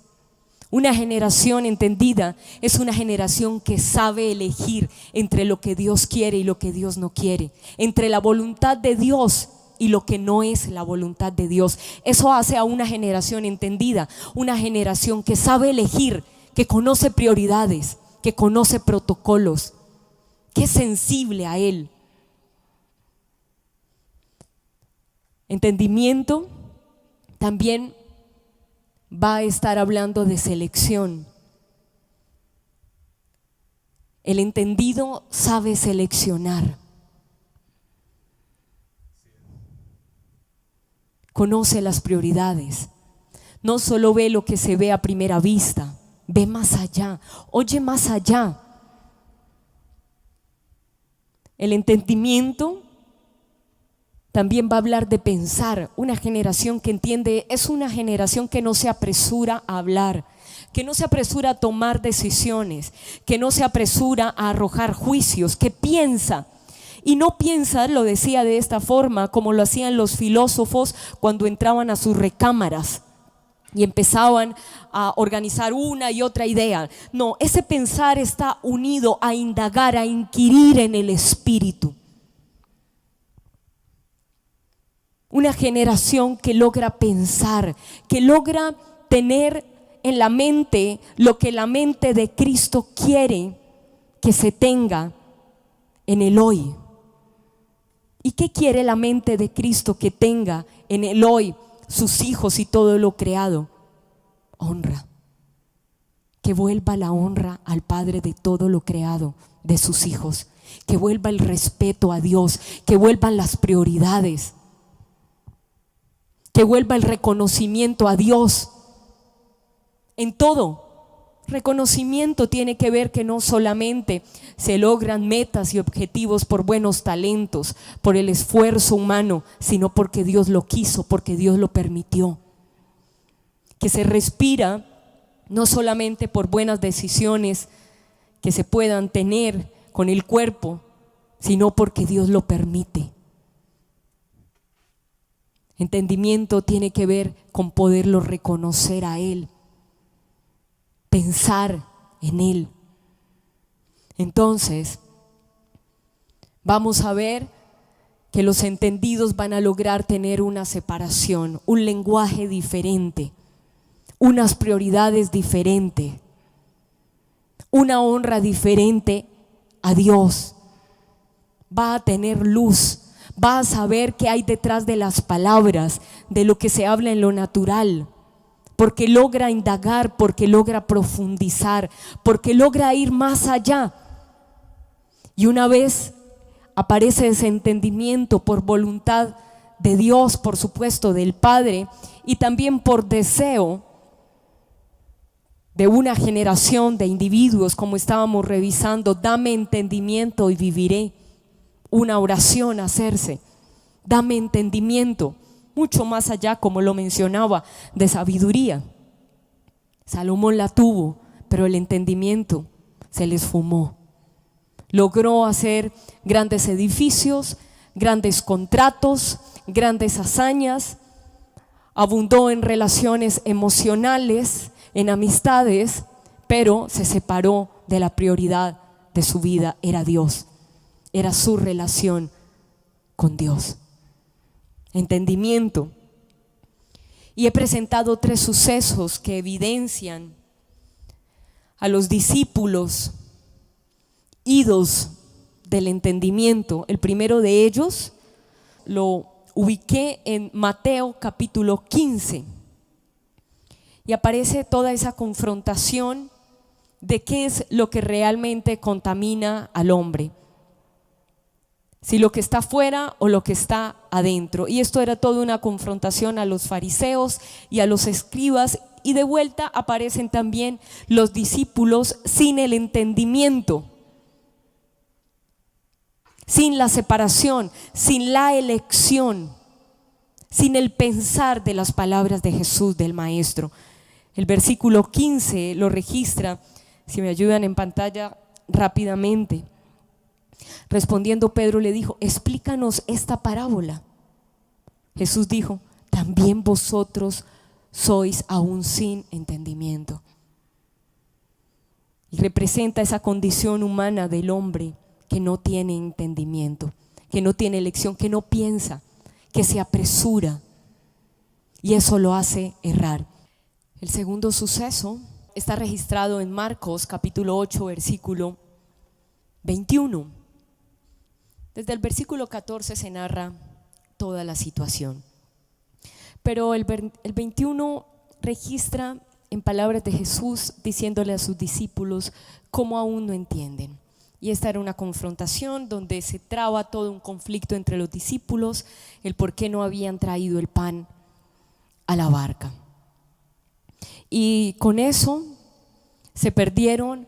Una generación entendida es una generación que sabe elegir entre lo que Dios quiere y lo que Dios no quiere, entre la voluntad de Dios y lo que no es la voluntad de Dios. Eso hace a una generación entendida, una generación que sabe elegir, que conoce prioridades, que conoce protocolos, que es sensible a Él. Entendimiento también va a estar hablando de selección. El entendido sabe seleccionar. Conoce las prioridades. No solo ve lo que se ve a primera vista, ve más allá, oye más allá. El entendimiento también va a hablar de pensar. Una generación que entiende es una generación que no se apresura a hablar, que no se apresura a tomar decisiones, que no se apresura a arrojar juicios, que piensa. Y no piensa, lo decía de esta forma, como lo hacían los filósofos cuando entraban a sus recámaras y empezaban a organizar una y otra idea. No, ese pensar está unido a indagar, a inquirir en el espíritu. Una generación que logra pensar, que logra tener en la mente lo que la mente de Cristo quiere que se tenga en el hoy. ¿Y qué quiere la mente de Cristo que tenga en el hoy sus hijos y todo lo creado? Honra. Que vuelva la honra al Padre de todo lo creado, de sus hijos. Que vuelva el respeto a Dios, que vuelvan las prioridades. Que vuelva el reconocimiento a Dios en todo. Reconocimiento tiene que ver que no solamente se logran metas y objetivos por buenos talentos, por el esfuerzo humano, sino porque Dios lo quiso, porque Dios lo permitió. Que se respira no solamente por buenas decisiones que se puedan tener con el cuerpo, sino porque Dios lo permite. Entendimiento tiene que ver con poderlo reconocer a Él, pensar en Él. Entonces, vamos a ver que los entendidos van a lograr tener una separación, un lenguaje diferente, unas prioridades diferentes, una honra diferente a Dios. Va a tener luz. Va a saber qué hay detrás de las palabras, de lo que se habla en lo natural, porque logra indagar, porque logra profundizar, porque logra ir más allá. Y una vez aparece ese entendimiento por voluntad de Dios, por supuesto del Padre, y también por deseo de una generación de individuos, como estábamos revisando, dame entendimiento y viviré. Una oración hacerse, dame entendimiento, mucho más allá, como lo mencionaba, de sabiduría. Salomón la tuvo, pero el entendimiento se le esfumó. Logró hacer grandes edificios, grandes contratos, grandes hazañas, abundó en relaciones emocionales, en amistades, pero se separó de la prioridad de su vida, era Dios. Era su relación con Dios. Entendimiento. Y he presentado 3 sucesos que evidencian a los discípulos idos del entendimiento. El primero de ellos lo ubiqué en Mateo capítulo 15 y aparece toda esa confrontación de qué es lo que realmente contamina al hombre. Si lo que está fuera o lo que está adentro. Y esto era toda una confrontación a los fariseos y a los escribas, y de vuelta aparecen también los discípulos sin el entendimiento, sin la separación, sin la elección, sin el pensar de las palabras de Jesús, del Maestro. El versículo 15 lo registra, si me ayudan en pantalla rápidamente. Respondiendo Pedro le dijo: explícanos esta parábola. Jesús dijo: también vosotros sois aún sin entendimiento. Y representa esa condición humana del hombre que no tiene entendimiento, que no tiene elección, que no piensa, que se apresura, y eso lo hace errar. El segundo suceso está registrado en Marcos capítulo 8 versículo 21. Desde el versículo 14 se narra toda la situación, pero el 21 registra en palabras de Jesús diciéndole a sus discípulos cómo aún no entienden. Y esta era una confrontación donde se traba todo un conflicto entre los discípulos, el por qué no habían traído el pan a la barca. Y con eso se perdieron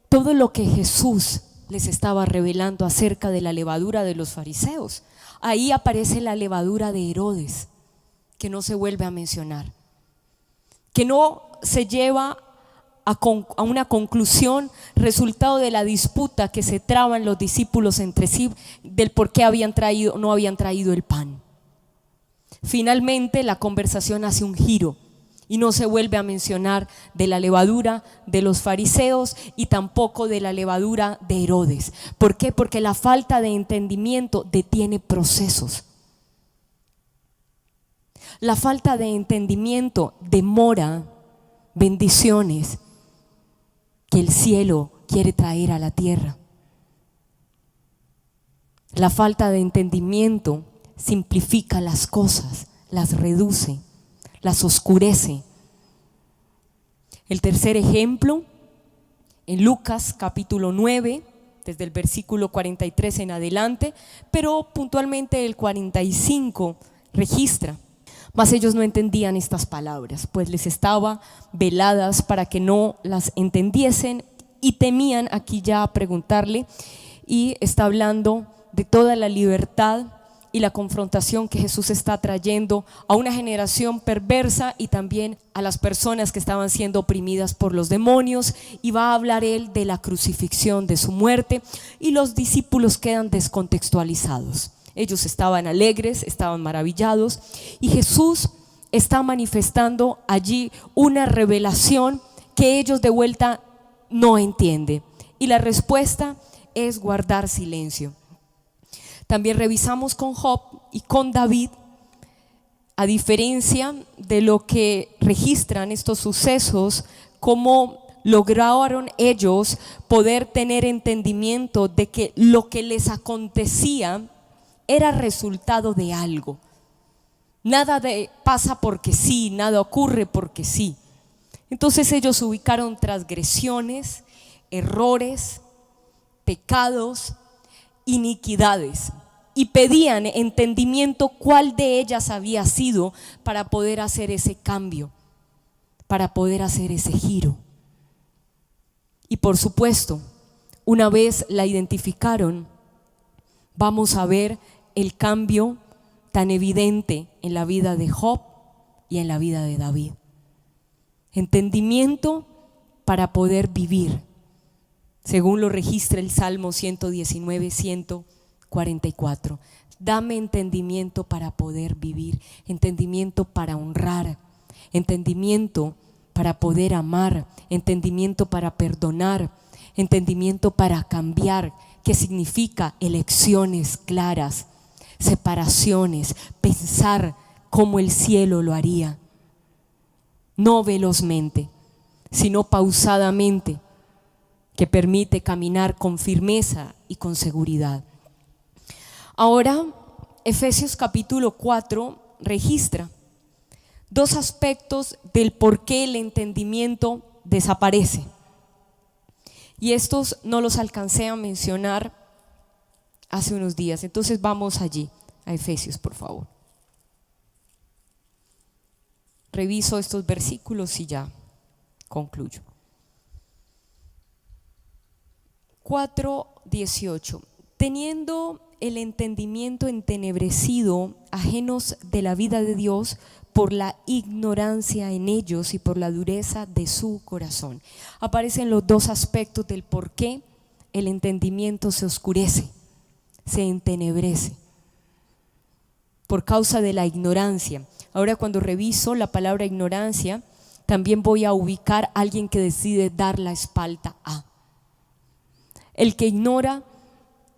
todo lo que Jesús les estaba revelando acerca de la levadura de los fariseos. Ahí aparece la levadura de Herodes, que no se vuelve a mencionar, que no se lleva a una conclusión, resultado de la disputa que se traban los discípulos entre sí del por qué no habían traído el pan. Finalmente la conversación hace un giro y no se vuelve a mencionar de la levadura de los fariseos y tampoco de la levadura de Herodes. ¿Por qué? Porque la falta de entendimiento detiene procesos. La falta de entendimiento demora bendiciones que el cielo quiere traer a la tierra. La falta de entendimiento simplifica las cosas, las reduce, las oscurece. El tercer ejemplo, en Lucas capítulo 9, desde el versículo 43 en adelante, pero puntualmente el 45 registra: mas ellos no entendían estas palabras, pues les estaba veladas para que no las entendiesen, y temían, aquí ya preguntarle, y está hablando de toda la libertad y la confrontación que Jesús está trayendo a una generación perversa y también a las personas que estaban siendo oprimidas por los demonios, y va a hablar él de la crucifixión, de su muerte, y los discípulos quedan descontextualizados. Ellos estaban alegres, estaban maravillados, y Jesús está manifestando allí una revelación que ellos de vuelta no entienden, y la respuesta es guardar silencio. También revisamos con Job y con David, a diferencia de lo que registran estos sucesos, cómo lograron ellos poder tener entendimiento de que lo que les acontecía era resultado de algo. Nada pasa porque sí, nada ocurre porque sí. Entonces ellos ubicaron transgresiones, errores, pecados, iniquidades, y pedían entendimiento cuál de ellas había sido para poder hacer ese cambio, para poder hacer ese giro. Y por supuesto, una vez la identificaron, vamos a ver el cambio tan evidente en la vida de Job y en la vida de David. Entendimiento para poder vivir, según lo registra el Salmo 119, 144. Dame entendimiento para poder vivir, entendimiento para honrar, entendimiento para poder amar, entendimiento para perdonar, entendimiento para cambiar, que significa elecciones claras, separaciones, pensar como el cielo lo haría, no velozmente, sino pausadamente, que permite caminar con firmeza y con seguridad. Ahora, Efesios capítulo 4 registra dos aspectos del por qué el entendimiento desaparece. Y estos no los alcancé a mencionar hace unos días, entonces vamos allí. a Efesios, por favor. Reviso estos versículos y ya concluyo. 4:18. Teniendo el entendimiento entenebrecido, ajenos de la vida de Dios, por la ignorancia en ellos y por la dureza de su corazón. Aparecen los dos aspectos del por qué el entendimiento se oscurece, se entenebrece, por causa de la ignorancia. Ahora, cuando reviso la palabra ignorancia, también voy a ubicar a alguien que decide dar la espalda a. El que ignora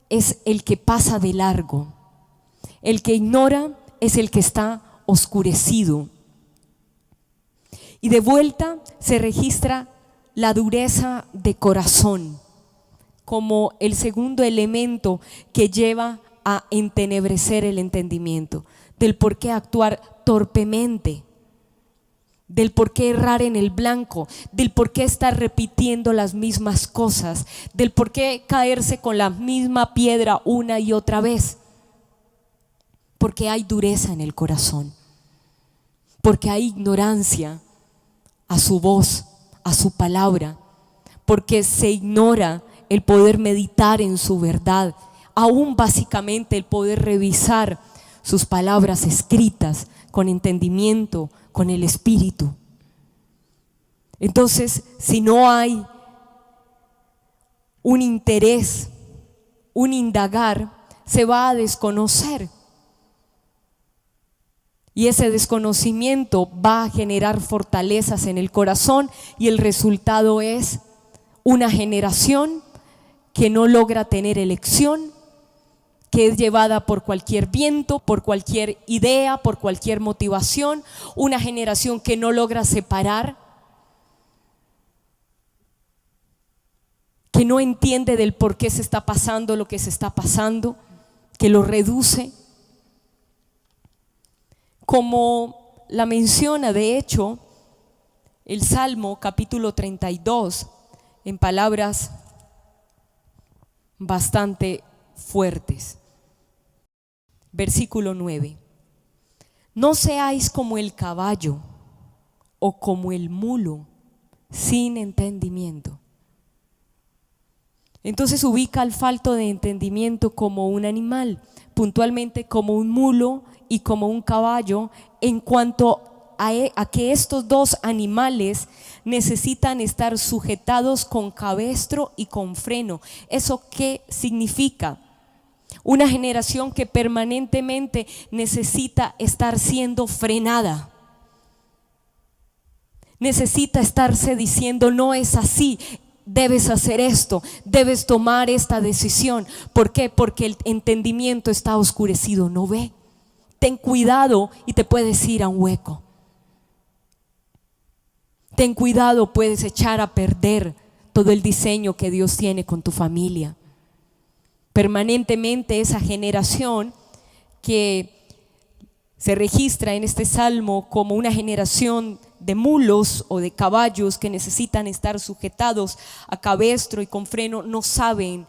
es el que pasa de largo. El que ignora es el que está oscurecido. Y de vuelta se registra la dureza de corazón como el segundo elemento que lleva a entenebrecer el entendimiento, del por qué actuar torpemente, del por qué errar en el blanco, del por qué estar repitiendo las mismas cosas, del por qué caerse con la misma piedra una y otra vez, porque hay dureza en el corazón, porque hay ignorancia a su voz, a su palabra, porque se ignora el poder meditar en su verdad, aún básicamente el poder revisar sus palabras escritas con entendimiento, con el Espíritu. Entonces, si no hay un interés, un indagar, se va a desconocer. Y ese desconocimiento va a generar fortalezas en el corazón y el resultado es una generación que no logra tener elección, que es llevada por cualquier viento, por cualquier idea, por cualquier motivación, una generación que no logra separar, que no entiende del por qué se está pasando lo que se está pasando, que lo reduce. Como la menciona de hecho el Salmo capítulo 32 en palabras bastante fuertes. Versículo 9. No seáis como el caballo o como el mulo sin entendimiento. Entonces ubica al falto de entendimiento como un animal, puntualmente como un mulo y como un caballo, en cuanto a que estos dos animales necesitan estar sujetados con cabestro y con freno. ¿Eso qué significa? Una generación que permanentemente necesita estar siendo frenada, necesita estarse diciendo no es así, debes hacer esto, debes tomar esta decisión. ¿Por qué? Porque el entendimiento está oscurecido, no ve. Ten cuidado y te puedes ir a un hueco. Ten cuidado, puedes echar a perder todo el diseño que Dios tiene con tu familia. Permanentemente esa generación que se registra en este salmo como una generación de mulos o de caballos que necesitan estar sujetados a cabestro y con freno, no saben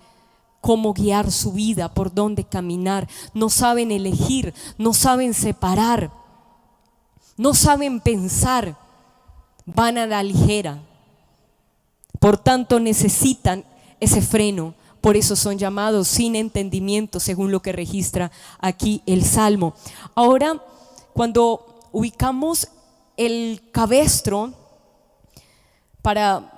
cómo guiar su vida, por dónde caminar, no saben elegir, no saben separar, no saben pensar, van a la ligera. Por tanto necesitan ese freno. Por eso son llamados sin entendimiento, según lo que registra aquí el Salmo. Ahora, cuando ubicamos el cabestro, para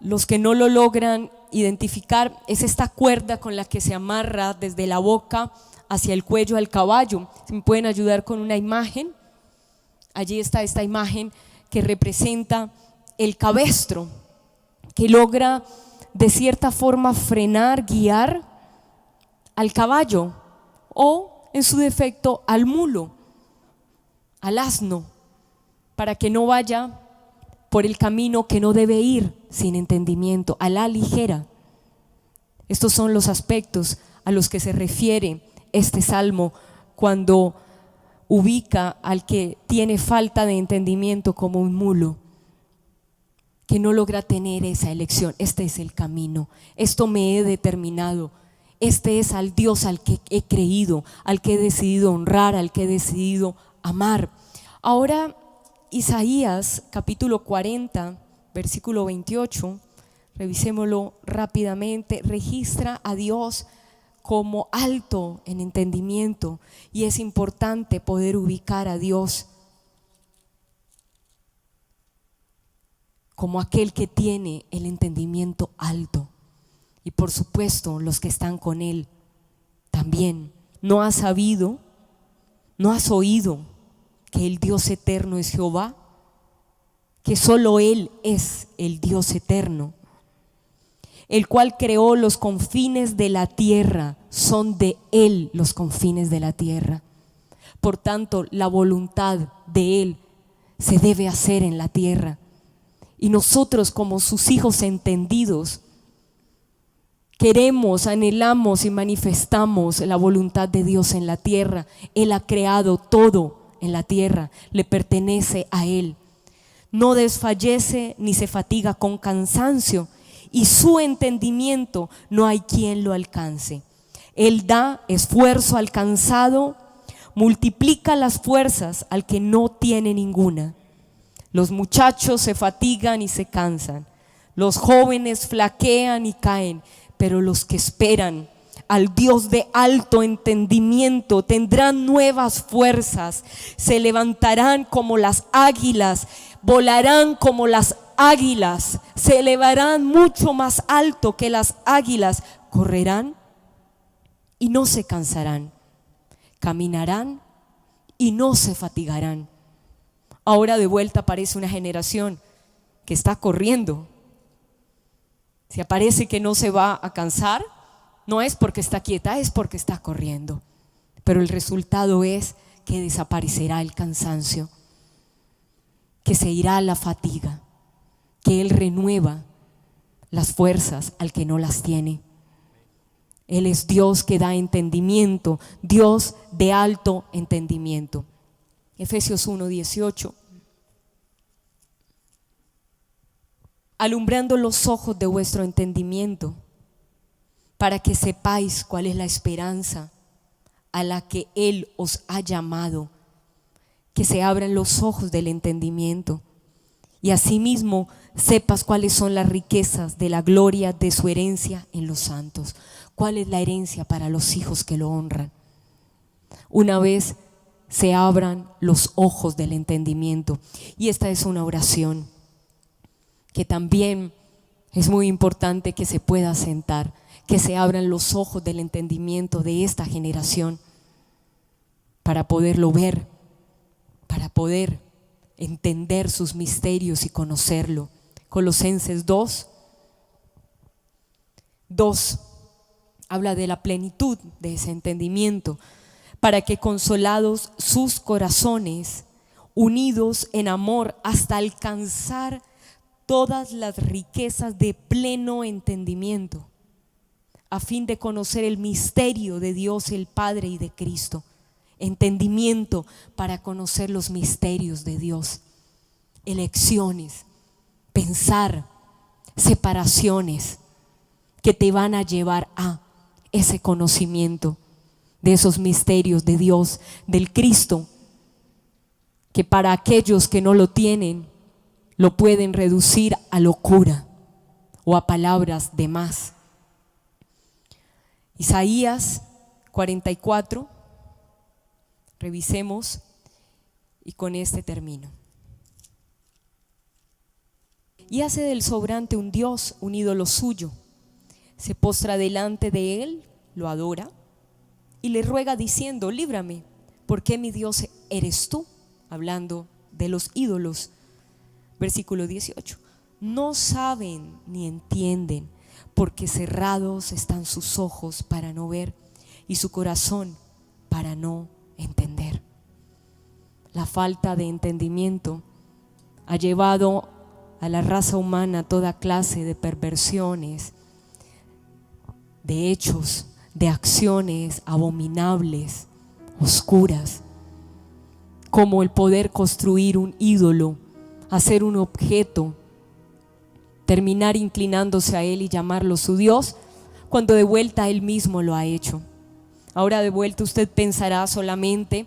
los que no lo logran identificar, es esta cuerda con la que se amarra desde la boca hacia el cuello al caballo. Si me pueden ayudar con una imagen. Allí está esta imagen que representa el cabestro, que logra de cierta forma frenar, guiar al caballo o en su defecto al mulo, al asno, para que no vaya por el camino que no debe ir sin entendimiento, a la ligera. Estos son los aspectos a los que se refiere este salmo cuando ubica al que tiene falta de entendimiento como un mulo, que no logra tener esa elección. Este es el camino, esto me he determinado Este es al Dios al que he creído, al que he decidido honrar, al que he decidido amar. Ahora, Isaías capítulo 40, versículo 28, revisémoslo rápidamente, registra a Dios como alto en entendimiento, y es importante poder ubicar a Dios como aquel que tiene el entendimiento alto. Y por supuesto los que están con Él también. ¿No has sabido, no has oído que el Dios eterno es Jehová? Que solo Él es el Dios eterno, el cual creó los confines de la tierra. Son de Él los confines de la tierra. Por tanto, la voluntad de Él se debe hacer en la tierra. Y nosotros, como sus hijos entendidos, queremos, anhelamos y manifestamos la voluntad de Dios en la tierra. Él ha creado todo en la tierra, le pertenece a Él. No desfallece ni se fatiga con cansancio, y su entendimiento no hay quien lo alcance. Él da esfuerzo al cansado, multiplica las fuerzas al que no tiene ninguna. Los muchachos se fatigan y se cansan, los jóvenes flaquean y caen, pero los que esperan al Dios de alto entendimiento tendrán nuevas fuerzas, se levantarán como las águilas, volarán como las águilas, se elevarán mucho más alto que las águilas, correrán y no se cansarán, caminarán y no se fatigarán. Ahora de vuelta aparece una generación que está corriendo. Si aparece que no se va a cansar, no es porque está quieta, es porque está corriendo. Pero el resultado es que desaparecerá el cansancio, que se irá la fatiga, que Él renueva las fuerzas al que no las tiene. Él es Dios que da entendimiento, Dios de alto entendimiento. Efesios 1:18. Alumbrando los ojos de vuestro entendimiento, para que sepáis cuál es la esperanza a la que Él os ha llamado, que se abran los ojos del entendimiento, y asimismo sepas cuáles son las riquezas de la gloria de su herencia en los santos. ¿Cuál es la herencia para los hijos que lo honran? Una vez se abran los ojos del entendimiento. Y esta es una oración que también es muy importante que se pueda sentar, que se abran los ojos del entendimiento de esta generación para poderlo ver, para poder entender sus misterios y conocerlo. Colosenses 2 habla de la plenitud de ese entendimiento, para que consolados sus corazones, unidos en amor hasta alcanzar todas las riquezas de pleno entendimiento, a fin de conocer el misterio de Dios el Padre y de Cristo. Entendimiento para conocer los misterios de Dios, elecciones, pensar, separaciones que te van a llevar a ese conocimiento de esos misterios de Dios, del Cristo, que para aquellos que no lo tienen lo pueden reducir a locura o a palabras de más. Isaías 44, revisemos y con este termino. Y hace del sobrante un Dios, un ídolo suyo, se postra delante de él, lo adora y le ruega diciendo: líbrame, porque mi Dios eres tú, hablando de los ídolos. Versículo 18. No saben ni entienden, porque cerrados están sus ojos para no ver y su corazón para no entender. La falta de entendimiento ha llevado a la raza humana toda clase de perversiones, de hechos, de acciones abominables, oscuras, como el poder construir un ídolo, hacer un objeto, terminar inclinándose a él y llamarlo su Dios, cuando de vuelta Él mismo lo ha hecho. Ahora de vuelta usted pensará solamente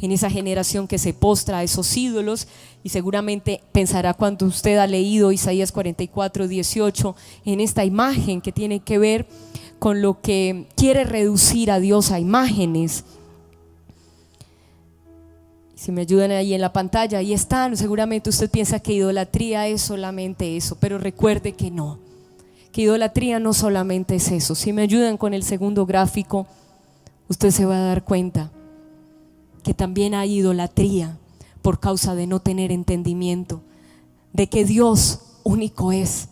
en esa generación que se postra a esos ídolos, y seguramente pensará, cuando usted ha leído Isaías 44:18, en esta imagen que tiene que ver con lo que quiere reducir a Dios a imágenes. Si me ayudan ahí en la pantalla, ahí están. Seguramente usted piensa que idolatría es solamente eso, pero recuerde que no, que idolatría no solamente es eso. Si me ayudan con el segundo gráfico, usted se va a dar cuenta que también hay idolatría por causa de no tener entendimiento de que Dios único es,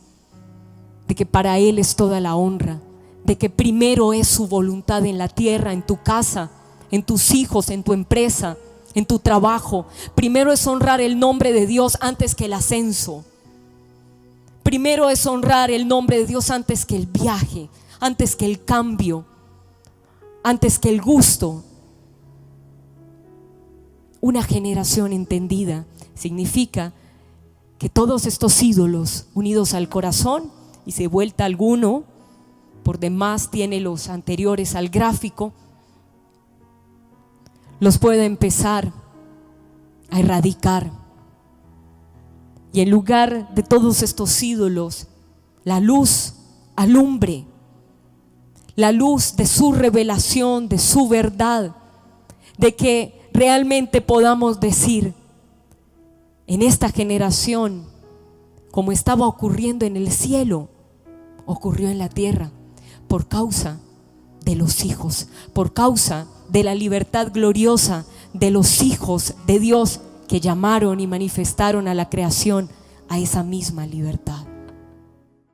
de que para Él es toda la honra, de que primero es su voluntad en la tierra, en tu casa, en tus hijos, en tu empresa, en tu trabajo. Primero es honrar el nombre de Dios antes que el ascenso. Primero es honrar el nombre de Dios antes que el viaje, antes que el cambio, antes que el gusto. Una generación entendida significa que todos estos ídolos unidos al corazón, y si de vuelta alguno por demás tiene los anteriores al gráfico, los puede empezar a erradicar. Y en lugar de todos estos ídolos, la luz alumbre, la luz de su revelación, de su verdad, de que realmente podamos decir en esta generación, como estaba ocurriendo en el cielo, ocurrió en la tierra, por causa de los hijos, por causa de la libertad gloriosa de los hijos de Dios que llamaron y manifestaron a la creación a esa misma libertad.